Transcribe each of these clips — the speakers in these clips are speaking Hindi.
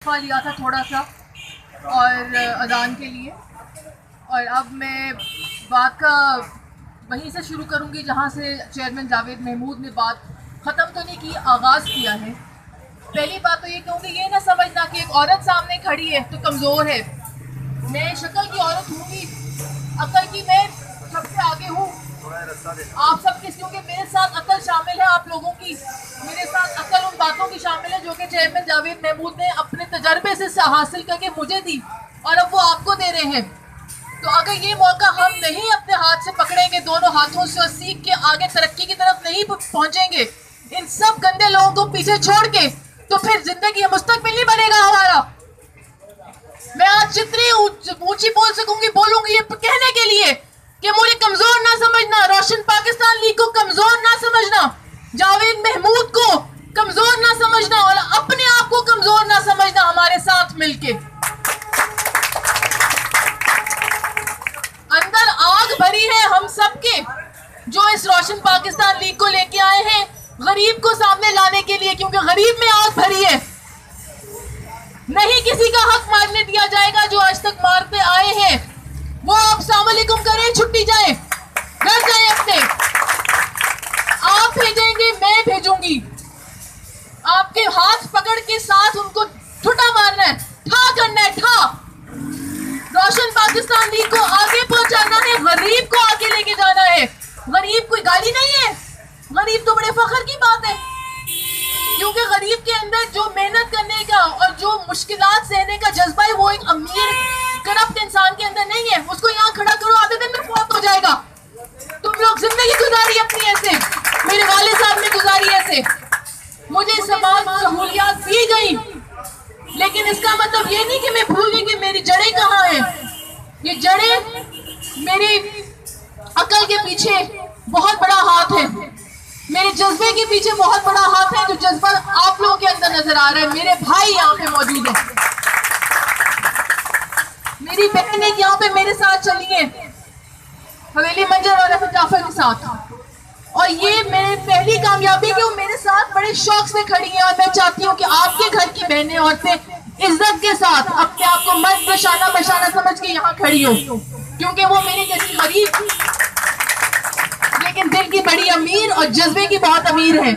लिया था थोड़ा सा और अजान के लिए, और अब मैं बात का वहीं से शुरू करूंगी जहां से चेयरमैन जावेद महमूद ने बात ख़त्म तो नहीं की, आगाज़ किया है। पहली बात तो ये कहूँगी, ये ना समझना कि एक औरत सामने खड़ी है तो कमज़ोर है। मैं शक्ल की औरत हूँगी, अकल की मैं सबसे आगे हूँ आप सबके, क्योंकि मेरे साथ अकल शामिल है आप लोगों की, मेरे साथ अकल उन बातों की शामिल है जो कि चेयरमैन जावेद महमूद ने अपने तजर्बे से हासिल करके मुझे दी और अब वो आपको दे रहे हैं। तो अगर ये मौका हम नहीं अपने हाथ से पकड़ेंगे दोनों हाथों से और सीख के आगे तरक्की की तरफ नहीं पहुंचेंगे, इन सब गंदे लोगों को पीछे छोड़ के, तो फिर जिंदगी मुस्तकबिल नहीं बनेगा हमारा। मैं आज जितनी ऊंची बोल सकूंगी बोलूंगी, ये कहने के लिए कि मुझे कमजोर ना समझना, रोशन पाकिस्तान लीग को कमजोर ना समझना, जावेद महमूद को कमजोर ना समझना और अपने आप को कमजोर ना समझना। हमारे साथ मिलके अंदर आग भरी है हम सबके, जो इस रोशन पाकिस्तान लीग को लेके आए हैं गरीब को सामने लाने के लिए, क्योंकि गरीब में आग भरी है। नहीं किसी का हक मारने दिया जाएगा, जो आज तक मारते आए हैं वो आप अस्सलाम वालेकुम करें, छुट्टी जाए, घर जाए अपने। आप भेजेंगे, मैं भेजूंगी, आपके हाथ पकड़ के साथ उनको ठुटा मारना है, ठा करना है, ठा। रोशन पाकिस्तान लीग को आगे पहुंचाना है, गरीब को आगे लेके जाना है। गरीब कोई गाली नहीं है, गरीब तो बड़े फख्र की बात है, क्योंकि गरीब के अंदर जो मेहनत करने का और जो मुश्किलात सहने का जज्बा है वो एक अमीर करप्ट इंसान के अंदर नहीं है। उसको यहाँ खड़ा करो, आधे दिन में फौत हो जाएगा। तुम लोग जिंदगी गुजारी अपनी ऐसे, मेरे वाले साहब ने गुजारी ऐसे, मुझे समाज सहूलियात दी गई, लेकिन इसका मतलब ये नहीं कि मैं भूल गई कि मेरी जड़ें कहाँ हैं। ये जड़ें, मेरी अकल के पीछे बहुत बड़ा हाथ है, मेरे जज्बे के पीछे बहुत बड़ा हाथ है, जो जज्बा आप लोगों के अंदर नजर आ रहा है। मेरे भाई यहाँ पे मौजूद है, मेरी बहनें यहाँ पे मेरे साथ चली है, हवेली मंजर और रफीक जाफर के साथ, और ये मेरी पहली कामयाबी कि वो मेरे साथ बड़े शौक से खड़ी है। और मैं चाहती हूँ कि आपके घर की बहनें औरतें इज्जत के साथ अपने आप को मर्द बशाना बशाना समझ के यहाँ खड़ी हो, क्योंकि वो मेरी जैसी गरीब लेकिन दिल की बड़ी अमीर और जज्बे की बहुत अमीर है।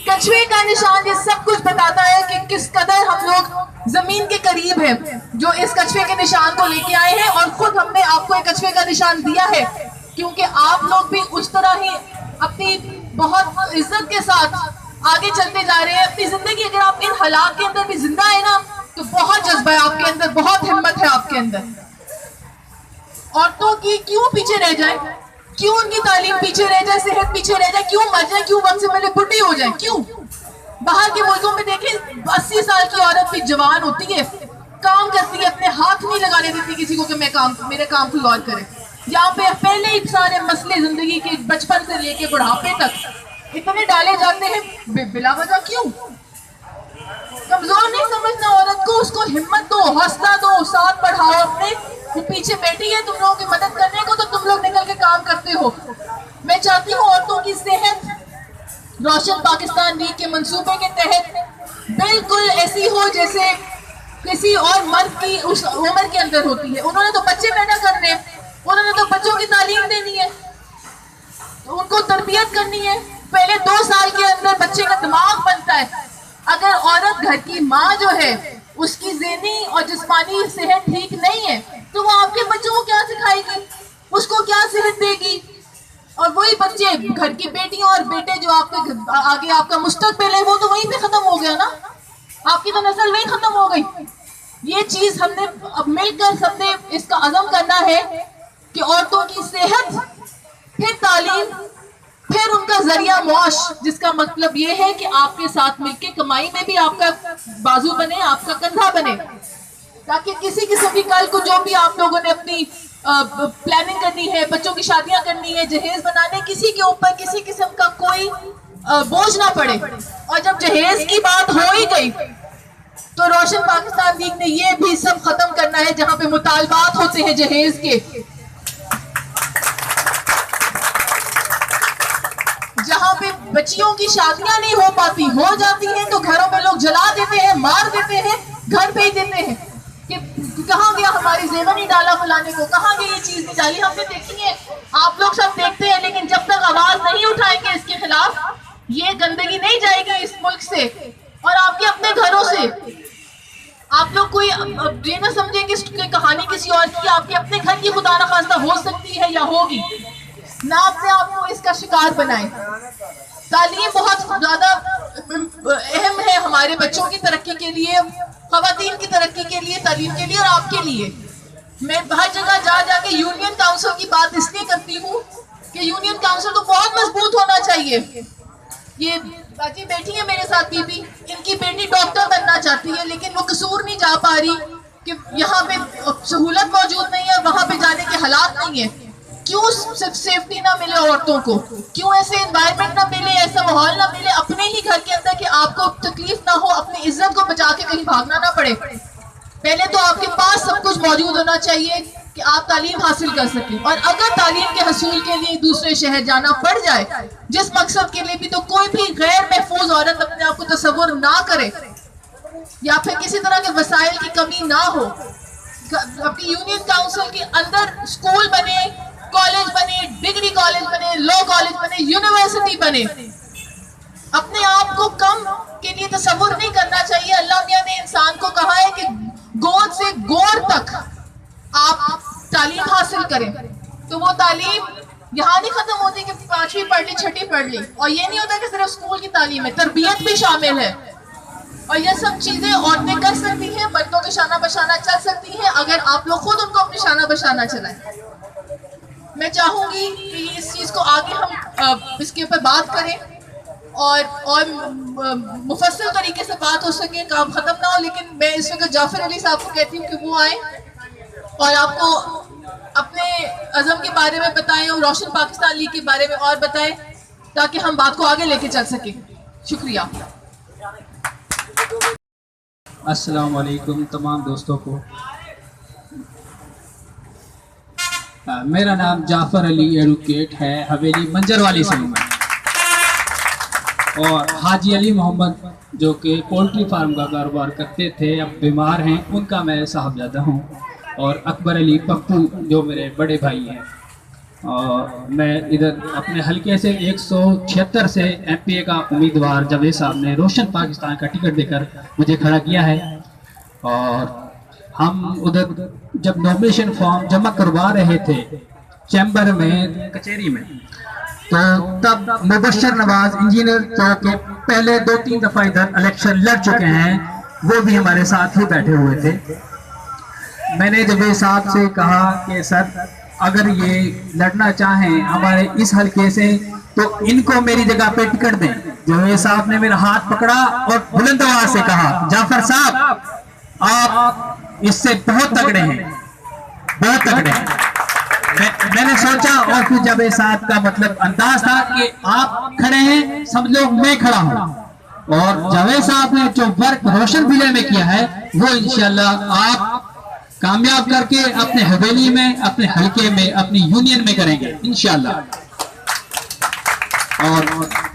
कछुए का निशान ये सब कुछ बताता है कि किस कदर हम लोग जमीन के करीब है, जो इस कछुए के निशान को लेके आए हैं। और खुद हमने आपको एक कछुए का निशान दिया है, क्योंकि आप लोग भी उस तरह ही अपनी बहुत इज्जत के साथ आगे चलते जा रहे हैं अपनी जिंदगी। अगर आप इन हालात के अंदर भी जिंदा है ना, तो बहुत जज्बा है आपके अंदर, बहुत हिम्मत है आपके अंदर। औरतों की क्यों पीछे रह जाए, क्यों उनकी तालीम पीछे रह जाए, सेहत पीछे रह जाए, क्यों मर जाए, क्यों वक्त से पहले बुढ़ी हो जाए, क्यों? बाहर के मुल्कों में देखें 80 साल की औरत भी जवान होती है, काम करती है, अपने हाथ नहीं लगाने देती किसी को कि मैं मेरे काम को गौर करे। यहाँ पे पहले ही सारे मसले जिंदगी के बचपन से लेके बुढ़ापे तक इतने डाले जाते हैं बिला वजह। क्यों? कमजोर नहीं समझना औरत को, उसको हिम्मत दो, हौसला दो, साथ बढ़ाओ अपने। वो पीछे बैठी है तुम लोगों की मदद करने को, तो तुम लोग निकल के काम करते हो। मैं चाहती हूँ औरतों की सेहत रोशन पाकिस्तान लीग के मंसूबे के तहत बिल्कुल ऐसी हो जैसे किसी और मर्द की उस उम्र के अंदर होती है। उन्होंने तो बच्चे पैदा करने, उन्होंने तो बच्चों की तालीम देनी है, तो उनको तरबियत करनी है। पहले 2 साल के अंदर बच्चे का दिमाग बनता है। अगर औरत घर की माँ जो है उसकी ज़हनी और जिस्मानी सेहत ठीक नहीं है, तो वो आपके बच्चों को क्या सिखाएगी, उसको क्या सेहत देगी? और वही बच्चे, घर की बेटियां और बेटे जो आपके आगे आपका मुस्तकबिल है, वो तो वहीं पे खत्म हो गया ना, आपकी तो नस्ल वहीं खत्म हो गई। ये चीज हमने अब मिलकर सबने इसका अज़म करना है कि औरतों की सेहत, फिर तालीम, फिर उनका जरिया मुआश, जिसका मतलब ये है कि आपके साथ मिलके कमाई में भी आपका बाजू बने, आपका कंधा बने, ताकि किसी किस्म की कल को जो भी आप लोगों ने अपनी प्लानिंग करनी है, बच्चों की शादियां करनी है, जहेज बनाने, किसी के ऊपर किसी किस्म का कोई बोझ ना पड़े। और जब जहेज की बात हो ही गई, तो रोशन पाकिस्तान लीग ने ये भी सब खत्म करना है जहां पे मुतालबात होते हैं जहेज के, जहां पे बच्चियों की शादियां नहीं हो पाती, हो जाती हैं तो घरों में लोग जला देते हैं, मार घर भेज देते हैं कि कहाँ गया हमारी जेवर नहीं डाला फलाने को, कहाँ गई ये चीज नहीं डाली। हमने देखी है, आप लोग सब देखते हैं, लेकिन जब तक आवाज नहीं उठाएंगे इसके खिलाफ, ये गंदगी नहीं जाएगी इस मुल्क से और आपके अपने घरों से। आप लोग कोई ये ना समझे कि कहानी किसी और की, आपके अपने घर की खुदा ना खास्ता हो सकती है या होगी, ना अपने आप को इसका शिकार बनाए। तालीम बहुत ज्यादा अहम है हमारे बच्चों की तरक्की के लिए, खवातीन की तरक्की के लिए, तालीम के लिए और आपके लिए। मैं हर जगह जा जाके यूनियन काउंसिल की बात इसलिए करती हूँ कि यूनियन काउंसिल तो बहुत मजबूत होना चाहिए। ये बाकी बैठी है मेरे साथ बीबी, इनकी बेटी डॉक्टर बनना चाहती है, लेकिन वो कसूर नहीं जा पा रही कि यहाँ पे सहूलत मौजूद नहीं है, वहां पे जाने के हालात नहीं है। क्यों सेफ्टी ना मिले औरतों को, क्यों ऐसे एनवायरनमेंट ना मिले, ऐसा माहौल ना मिले अपने ही घर के अंदर कि आपको तकलीफ ना हो, अपनी इज्जत को बचा के कहीं भागना ना पड़े। पहले तो आपके पास सब कुछ मौजूद होना चाहिए कि आप तालीम हासिल कर सकें, और अगर तालीम के हसूल के लिए दूसरे शहर जाना पड़ जाए जिस मकसद के लिए भी, तो कोई भी गैर महफूज औरत अपने आप को तस्वुर ना करे या फिर किसी तरह के वसाइल की कमी ना हो। अपनी यूनियन काउंसिल के अंदर स्कूल बने, कॉलेज बने, डिग्री कॉलेज बने, लॉ कॉलेज बने, यूनिवर्सिटी बने। अपने आप को कम के लिए तस्वुर नहीं करना चाहिए। अल्लाह मियां ने इंसान को कहा है कि गोद से गोर तक आप तालीम हासिल करें, तो वो तालीम यहाँ नहीं खत्म होती कि 5वीं पढ़ ली 6ठी पढ़ ली, और ये नहीं होता कि सिर्फ स्कूल की तालीम है, तरबियत भी शामिल है। और ये सब चीजें औरतें कर सकती हैं, मर्दों के शाना बशाना चल सकती हैं अगर आप लोग खुद उनको अपनी शाना बशाना चलाएं। मैं चाहूंगी कि इस चीज को आगे हम इसके ऊपर बात करें और मुफस्सल तरीके से बात हो सके, काम खत्म ना हो। लेकिन मैं इस वक्त जाफर अली साहब को कहती हूँ कि वो आए और आपको अपने अज़म के बारे में बताएं और रोशन पाकिस्तान लीग के बारे में और बताएं, ताकि हम बात को आगे लेके चल सकें। शुक्रिया। अस्सलाम वालेकुम तमाम दोस्तों को। मेरा नाम जाफर अली एडवोकेट है, हवेली मंजरवाली से हूँ और हाजी अली मोहम्मद जो कि पोल्ट्री फार्म का कारोबार करते थे, अब बीमार हैं, उनका मैं साहबजादा हूँ। और अकबर अली पप्पू जो मेरे बड़े भाई हैं। और मैं इधर अपने हलके से 176 से एमपीए का उम्मीदवार जावेद साहब ने रोशन पाकिस्तान का टिकट देकर मुझे खड़ा किया है। और हम उधर जब नॉमिनेशन फॉर्म जमा करवा रहे थे चैम्बर में, कचहरी में, तो तब मुबशर नवाज इंजीनियर चौक के पहले 2-3 दफा इधर इलेक्शन लड़ चुके हैं, वो भी हमारे साथ ही बैठे हुए थे। मैंने जावेद साहब से कहा कि सर अगर ये लड़ना चाहें हमारे इस हलके से तो इनको मेरी जगह पे टिकट दें। जावेद साहब ने मेरा हाथ पकड़ा और बुलंद आवाज से कहा, जाफर साहब आप इससे बहुत तगड़े हैं, बहुत तगड़े हैं। मैंने सोचा और फिर जावेद साहब का मतलब अंदाज था कि आप खड़े हैं, सब लोग मैं खड़ा हूं। और जावेद साहब ने जो वर्क रोशन जिले में किया है वो इंशाल्लाह आप कामयाब करके अपने हवेली में, अपने हलके में, अपनी यूनियन में करेंगे इंशाल्लाह। और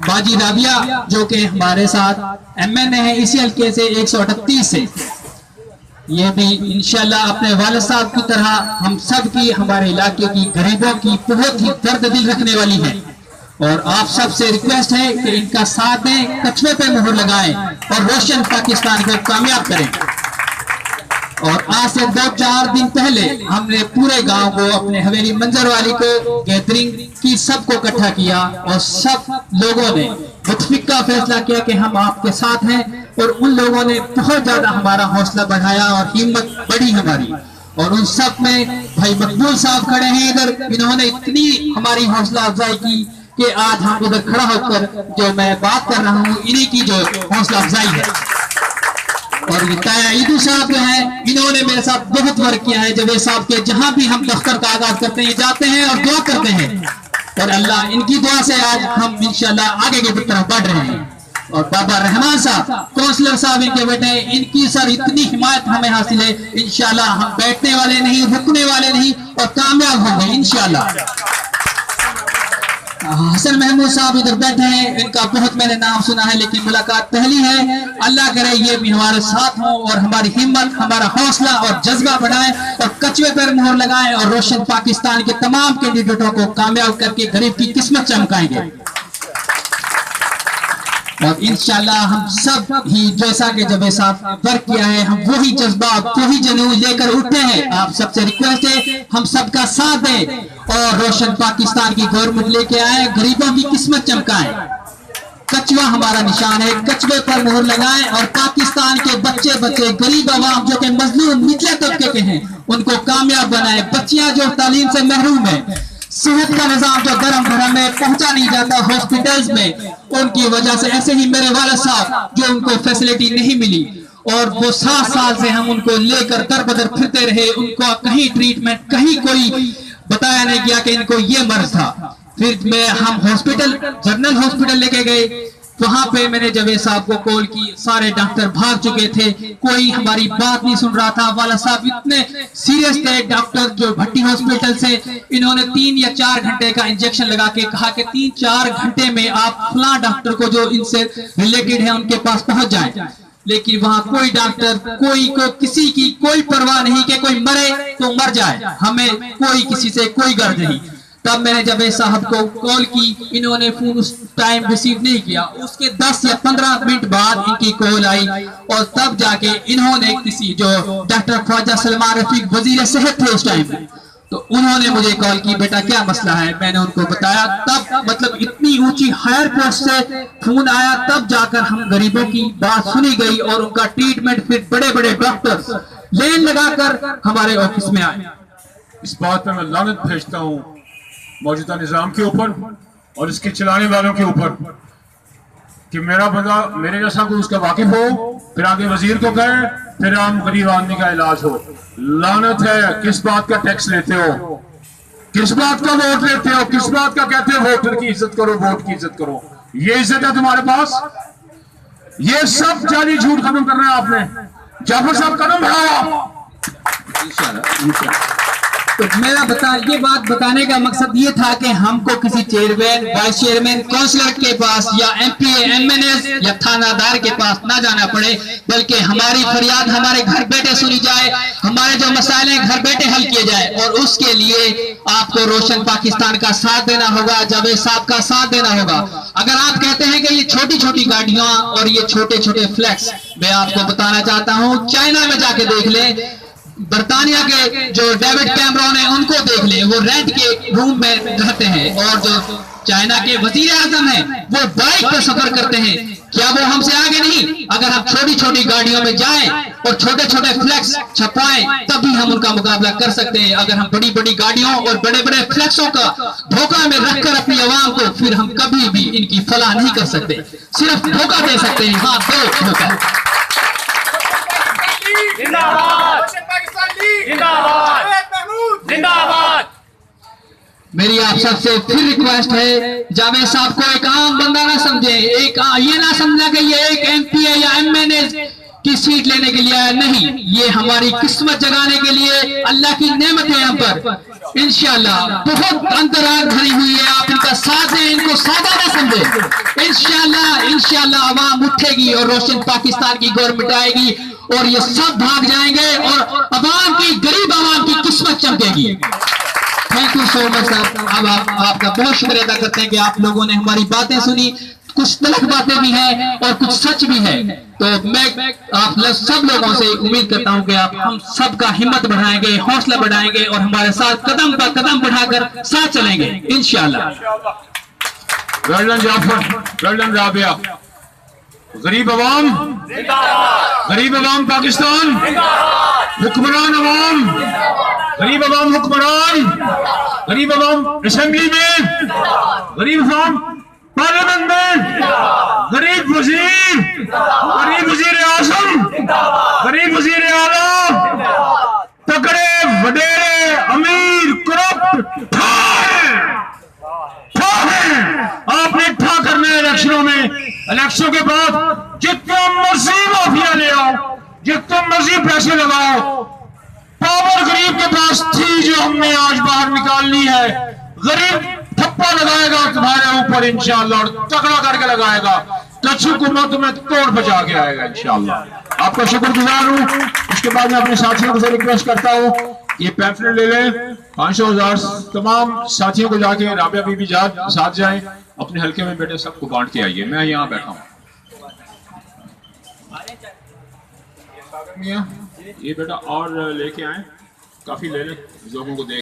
बाजी राबिया जो कि हमारे साथ एमएनए है इसी हलके से 138 से, ये भी इंशाल्लाह अपने वालिद साहब की तरह हम सब की, हमारे इलाके की गरीबों की बहुत ही दर्द दिल रखने वाली है। और आप सब से रिक्वेस्ट है कि इनका साथ दें, कछुए पे मोहर लगाएं और रोशन पाकिस्तान को कामयाब करें। और आज से 2-4 दिन पहले हमने पूरे गांव को, अपने हवेली मंजरवाली को गैदरिंग की, सबको इकट्ठा किया और सब लोगों ने मुतफिक का फैसला किया कि हम आपके साथ हैं। और उन लोगों ने बहुत ज्यादा हमारा हौसला बढ़ाया और हिम्मत बढ़ी हमारी। और उन सब में भाई मकबूल साहब खड़े हैं इधर, इन्होंने इतनी हमारी हौसला अफजाई की कि आज हम उधर खड़ा होकर जो मैं बात कर रहा हूँ, इन्हीं की जो हौसला अफजाई है। और ईदू साहब जो है, इन्होंने मेरे साथ बहुत वर्क किया है। जावेद साहब के जहां भी हम दफ्तर का आगाज करते हैं, जाते हैं और दुआ करते हैं, और अल्लाह इनकी दुआ से आज हम इंशाल्लाह आगे की तरफ बढ़ रहे हैं। और बाबा रहमान साहब काउंसलर साहब इनके बेटे, इनकी सर इतनी हिमायत हमें हासिल है। इंशाल्लाह हम बैठने वाले नहीं, रुकने वाले नहीं और कामयाब होंगे इंशाल्लाह। हसन महमूद साहब इधर बैठे हैं, इनका बहुत मैंने नाम सुना है लेकिन मुलाकात पहली है। अल्लाह करे ये भी हमारे साथ हों और हमारी हिम्मत, हमारा हौसला और जज्बा बढ़ाएं और कचवे पर मोहर लगाएं और रोशन पाकिस्तान के तमाम कैंडिडेटों को कामयाब करके गरीब की किस्मत चमकाएंगे। और इंशाल्लाह हम सब ही जैसा कि जब साहब वर्क किया है, हम वही जज्बा वही जुनून लेकर उठते हैं। आप सबसे रिक्वेस्ट है हम सबका साथ दें और रोशन पाकिस्तान की गवर्नमेंट लेके आए, गरीबों की किस्मत चमकाएं। कचवा हमारा निशान है, कचवे पर मोहर लगाएं और पाकिस्तान के बच्चे गरीब आवाम जो कि मजलूम निचले तबके के हैं उनको कामयाब बनाएं। बच्चियां जो तालीम से महरूम है, सेहत का निजाम जो गरम गरम में पहुंचा नहीं जाता हॉस्पिटल्स में, उनकी वजह से ऐसे ही मेरे वाला साहब जो उनको फैसिलिटी नहीं मिली और वो 7 साल से हम उनको लेकर दर बदर फिरते रहे, उनको कहीं ट्रीटमेंट कहीं कोई बताया नहीं गया कि इनको ये मर्ज था। फिर हम हॉस्पिटल जनरल हॉस्पिटल लेके गए, वहां पे मैंने जवेद साहब को कॉल की, सारे डॉक्टर भाग चुके थे, कोई हमारी बात नहीं सुन रहा था। वाला साहब इतने सीरियस थे डॉक्टर जो भट्टी हॉस्पिटल से, इन्होंने 3 या 4 घंटे का इंजेक्शन लगा के कहा कि 3-4 घंटे में आप फला डॉक्टर को जो इनसे रिलेटेड है उनके पास पहुंच जाए। लेकिन वहां कोई डॉक्टर कोई को किसी की कोई परवाह नहीं कि कोई मरे तो मर जाए, हमें कोई किसी से कोई गर्ज नहीं। तब मैंने जवेद साहब को कॉल की, इन्होंने फोन उस टाइम रिसीव नहीं किया। उसके 10 या 15 मिनट बाद इनकी कॉल आई और तब जाके इन्होंने किसी जो डॉक्टर ख्वाजा सलमान रफीक वजीर सेहत थे उस टाइम, तो उन्होंने मुझे कॉल की, बेटा क्या मसला है। मैंने उनको बताया, तब मतलब इतनी ऊंची हायर पोस्ट से फोन आया, तब जाकर हम गरीबों की बात सुनी गई और उनका ट्रीटमेंट फिर बड़े बड़े डॉक्टर्स लेन लगाकर हमारे ऑफिस में आए। इस बात पर मैं लानत भेजता हूँ मौजूदा निजाम के ऊपर और इसके चलाने वालों के ऊपर कि मेरा बंदा मेरे जैसा कोई उसका वाकिफ हो, फिर आगे वजीर को कहे, फिर आम गरीब आदमी का इलाज हो। लानत है, किस बात का टैक्स लेते हो, किस बात का वोट लेते हो, किस बात का कहते हो वोटर की इज्जत करो, वोट की इज्जत करो। ये इज्जत है तुम्हारे पास? ये सब जाली झूठ खत्म करना है आपने। जाफर साहब कदम बढ़ाओ। तो मेरा ये बात बताने का मकसद ये था कि हमको किसी चेयरमैन, वाइस चेयरमैन, काउंसलर के पास या एमपीए, एमएनए या थानादार के पास ना जाना पड़े, बल्कि हमारी फरियाद हमारे घर बैठे सुनी जाए, हमारे जो मसाइल हैं घर बैठे हल किए जाए। और उसके लिए आपको रोशन पाकिस्तान का साथ देना होगा, जावेद साहब का साथ देना होगा। अगर आप कहते हैं कि ये छोटी छोटी गाड़ियां और ये छोटे छोटे फ्लैक्स, मैं आपको बताना चाहता हूं, चाइना में जाके देख ले, बर्तानिया के जो डेविड कैमरॉन है उनको देख ले, वो रेंट के रूम में रहते हैं, और जो चाइना के वजीर आजम है वो बाइक पर सफर करते हैं। क्या वो हमसे आगे नहीं? अगर हम छोटी छोटी गाड़ियों में जाएं और छोटे छोटे फ्लैक्स छपवाएं तभी हम उनका मुकाबला कर सकते हैं। अगर हम बड़ी बड़ी गाड़ियों और बड़े बड़े फ्लैक्सों का धोखा में रखकर अपनी आवाम को, फिर हम कभी भी इनकी फलाह नहीं कर सकते, सिर्फ धोखा दे सकते हैं। हाँ, दो धोखा। जिंदाबाद। मेरी आप सबसे फिर रिक्वेस्ट है, जावेद साहब को एक आम बंदा ना समझे, ये ना समझना कि ये एक एमपीए या एमएनए की सीट लेने के लिए आया, नहीं, ये हमारी किस्मत जगाने के लिए अल्लाह की नेमत है हम पर। इंशाल्लाह बहुत अंतराल भरी हुई है, आप इनका साथ दें, इनको सादा ना समझे। इंशाल्लाह आवाम उठेगी और रोशन पाकिस्तान की गवर्नमेंट आएगी और ये सब भाग जाएंगे और अवाम की, गरीब आवाम की किस्मत चमकेगी। थैंक यू सो मच साहब। अब आपका बहुत शुक्रिया अदा करते हैं कि आप लोगों ने हमारी बातें सुनी, कुछ तलख बातें भी हैं और कुछ सच भी है। तो मैं आप सब लोगों से उम्मीद करता हूं कि आप हम सबका हिम्मत बढ़ाएंगे, हौसला बढ़ाएंगे और हमारे साथ कदम पर कदम बढ़ाकर साथ चलेंगे इंशाल्लाह। गर्दन जाफर, गर्दन राबिया, गरीब अवाम, गरीब अवाम पाकिस्तान, हुक्मरान अवाम, गरीब अवाम हुक्मरान, गरीब अवाम असेंबली में, गरीब अवाम पार्लियामेंट में, गरीब वजीर आजम, गरीब वजीर आला, तगड़े वडेरे अमीर करप्ट आपने ठा करना है इलेक्शनों में। इलेक्शन के बाद जितना मर्जी माफिया ले आओ, जितना मर्जी पैसे लगाओ, पावर गरीब के पास थी जो हमने आज बाहर निकालनी है। गरीब थप्पा लगाएगा तुम्हारे ऊपर इंशाअल्लाह, और तगड़ा करके लगाएगा। कच्ची कुमा तुम्हें तोड़ बचा के आएगा इंशाअल्लाह। आपका शुक्रगुजार हूँ। इसके बाद मैं अपने साथियों से रिक्वेस्ट करता हूँ, ये पैम्फलेट ले लें 500,000 तमाम साथियों को जाके राबिया बीबी साथ जाएं, अपने हल्के में बेटे सबको बांट के आइए। मैं यहाँ बैठा हूँ। ये बेटा और लेके आए, काफी ले लें लोगों को दे।